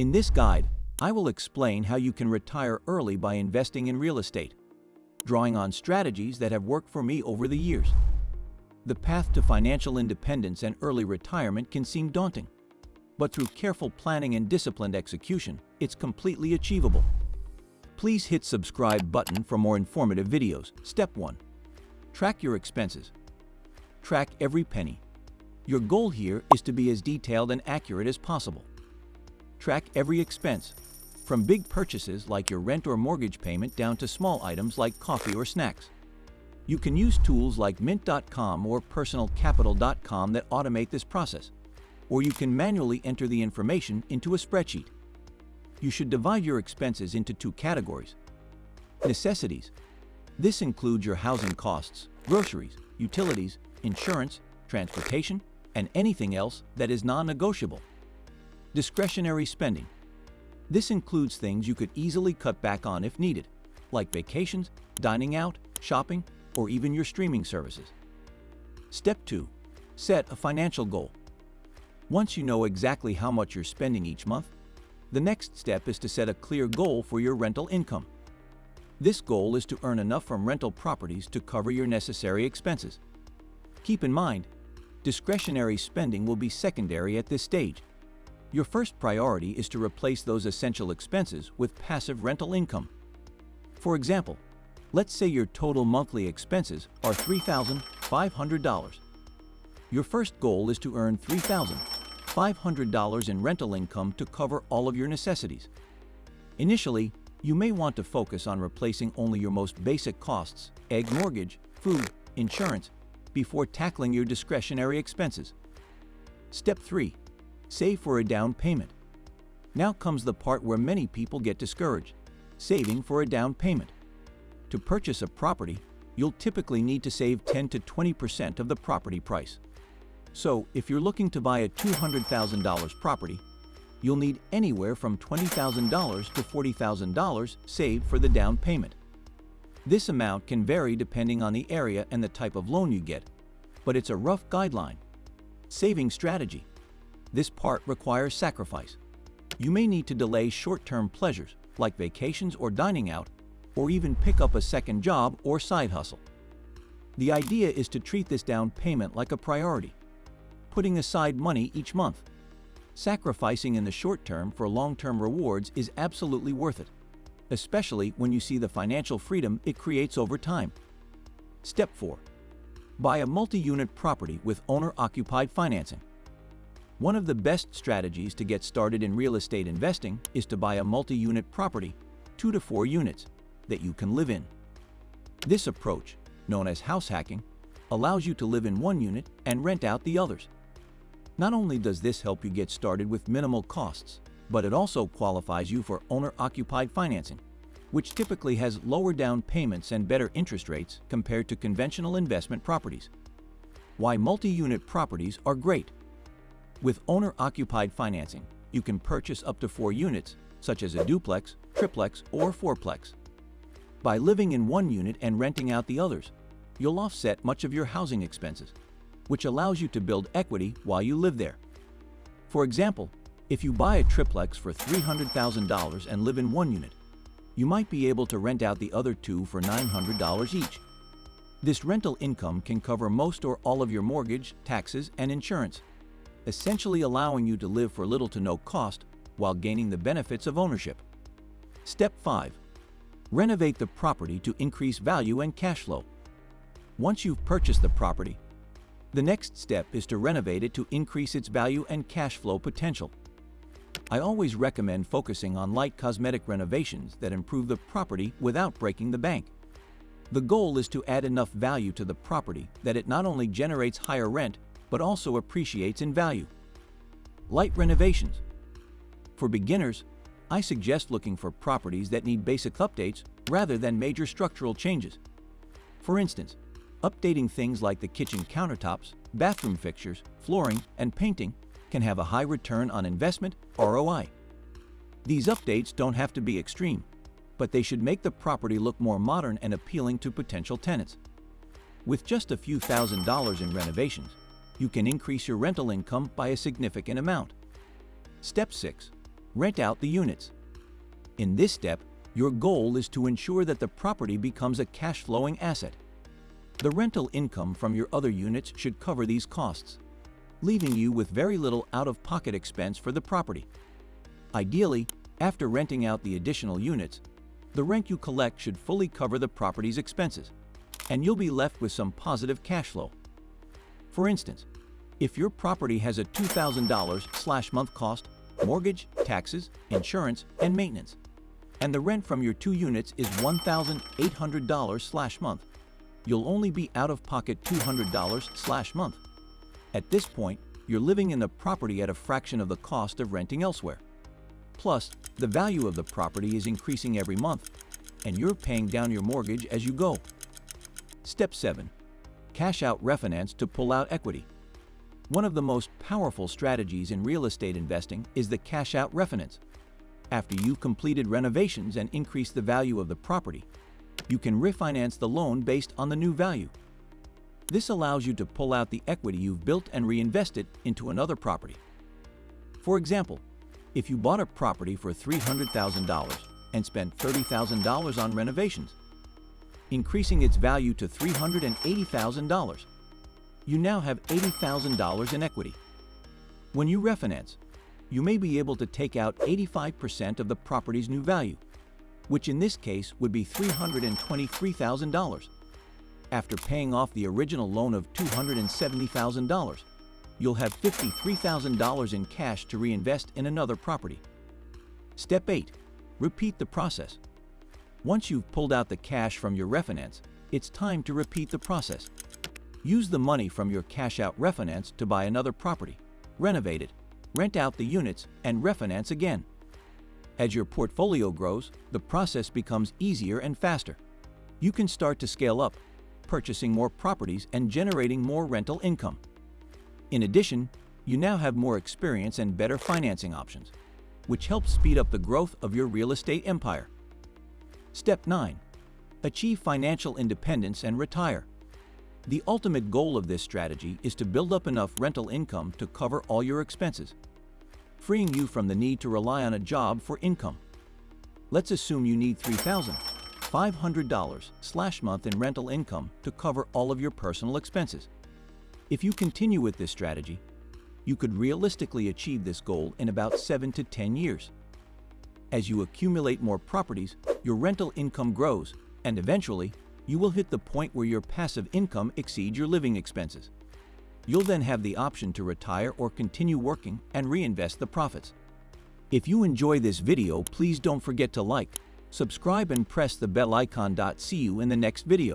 In this guide, I will explain how you can retire early by investing in real estate, drawing on strategies that have worked for me over the years. The path to financial independence and early retirement can seem daunting, but through careful planning and disciplined execution, it's completely achievable. Please hit subscribe button for more informative videos. Step 1. Track your expenses. Track every penny. Your goal here is to be as detailed and accurate as possible. Track every expense, from big purchases like your rent or mortgage payment down to small items like coffee or snacks. You can use tools like mint.com or personalcapital.com that automate this process, or you can manually enter the information into a spreadsheet. You should divide your expenses into 2 categories. Necessities. This includes your housing costs, groceries, utilities, insurance, transportation, and anything else that is non-negotiable. Discretionary spending. This includes things you could easily cut back on if needed, like vacations, dining out, shopping, or even your streaming services. Step 2. Set a financial goal. Once you know exactly how much you're spending each month, the next step is to set a clear goal for your rental income. This goal is to earn enough from rental properties to cover your necessary expenses. Keep in mind, discretionary spending will be secondary at this stage. Your first priority is to replace those essential expenses with passive rental income. For example, let's say your total monthly expenses are $3,500. Your first goal is to earn $3,500 in rental income to cover all of your necessities. Initially, you may want to focus on replacing only your most basic costs, egg mortgage, food, insurance, before tackling your discretionary expenses. Step 3. Save for a down payment. Now comes the part where many people get discouraged: saving for a down payment. To purchase a property, you'll typically need to save 10 to 20% of the property price. So, if you're looking to buy a $200,000 property, you'll need anywhere from $20,000 to $40,000 saved for the down payment. This amount can vary depending on the area and the type of loan you get, but it's a rough guideline. Saving strategy. This part requires sacrifice. You may need to delay short-term pleasures like vacations or dining out, or even pick up a second job or side hustle. The idea is to treat this down payment like a priority, putting aside money each month. Sacrificing in the short term for long-term rewards is absolutely worth it, especially when you see the financial freedom it creates over time. Step 4. Buy a multi-unit property with owner-occupied financing. One of the best strategies to get started in real estate investing is to buy a multi-unit property, 2 to 4 units, that you can live in. This approach, known as house hacking, allows you to live in one unit and rent out the others. Not only does this help you get started with minimal costs, but it also qualifies you for owner-occupied financing, which typically has lower down payments and better interest rates compared to conventional investment properties. Why multi-unit properties are great. With owner-occupied financing, you can purchase up to 4 units, such as a duplex, triplex, or fourplex. By living in one unit and renting out the others, you'll offset much of your housing expenses, which allows you to build equity while you live there. For example, if you buy a triplex for $300,000 and live in one unit, you might be able to rent out the other 2 for $900 each. This rental income can cover most or all of your mortgage, taxes, and insurance, essentially allowing you to live for little to no cost while gaining the benefits of ownership. Step 5. Renovate the property to increase value and cash flow. Once you've purchased the property, the next step is to renovate it to increase its value and cash flow potential. I always recommend focusing on light cosmetic renovations that improve the property without breaking the bank. The goal is to add enough value to the property that it not only generates higher rent, but also appreciates in value. Light renovations. For beginners, I suggest looking for properties that need basic updates rather than major structural changes. For instance, updating things like the kitchen countertops, bathroom fixtures, flooring, and painting can have a high return on investment (ROI). These updates don't have to be extreme, but they should make the property look more modern and appealing to potential tenants. With just a few $1,000s in renovations, you can increase your rental income by a significant amount. Step 6. rent out the units. In this step, your goal is to ensure that the property becomes a cash-flowing asset. The rental income from your other units should cover these costs, leaving you with very little out-of-pocket expense for the property. Ideally, after renting out the additional units, the rent you collect should fully cover the property's expenses, and you'll be left with some positive cash flow. For instance, if your property has a $2,000/month cost, mortgage, taxes, insurance, and maintenance, and the rent from your 2 units is $1,800/month, you'll only be out of pocket $200/month. At this point, you're living in the property at a fraction of the cost of renting elsewhere. Plus, the value of the property is increasing every month, and you're paying down your mortgage as you go. Step 7. Cash out refinance to pull out equity. One of the most powerful strategies in real estate investing is the cash out refinance. After you've completed renovations and increased the value of the property, you can refinance the loan based on the new value. This allows you to pull out the equity you've built and reinvest it into another property. For example, if you bought a property for $300,000 and spent $30,000 on renovations, increasing its value to $380,000, you now have $80,000 in equity. When you refinance, you may be able to take out 85% of the property's new value, which in this case would be $323,000. After paying off the original loan of $270,000, you'll have $53,000 in cash to reinvest in another property. Step 8. Repeat the process. Once you've pulled out the cash from your refinance, it's time to repeat the process. Use the money from your cash-out refinance to buy another property, renovate it, rent out the units, and refinance again. As your portfolio grows, the process becomes easier and faster. You can start to scale up, purchasing more properties and generating more rental income. In addition, you now have more experience and better financing options, which helps speed up the growth of your real estate empire. Step 9. Achieve financial independence and retire. The ultimate goal of this strategy is to build up enough rental income to cover all your expenses, freeing you from the need to rely on a job for income. Let's assume you need $3,500/month in rental income to cover all of your personal expenses. If you continue with this strategy, you could realistically achieve this goal in about 7 to 10 years. As you accumulate more properties, your rental income grows, and eventually, you will hit the point where your passive income exceeds your living expenses. You'll then have the option to retire or continue working and reinvest the profits. If you enjoy this video, please don't forget to like, subscribe, and press the bell icon. See you in the next video.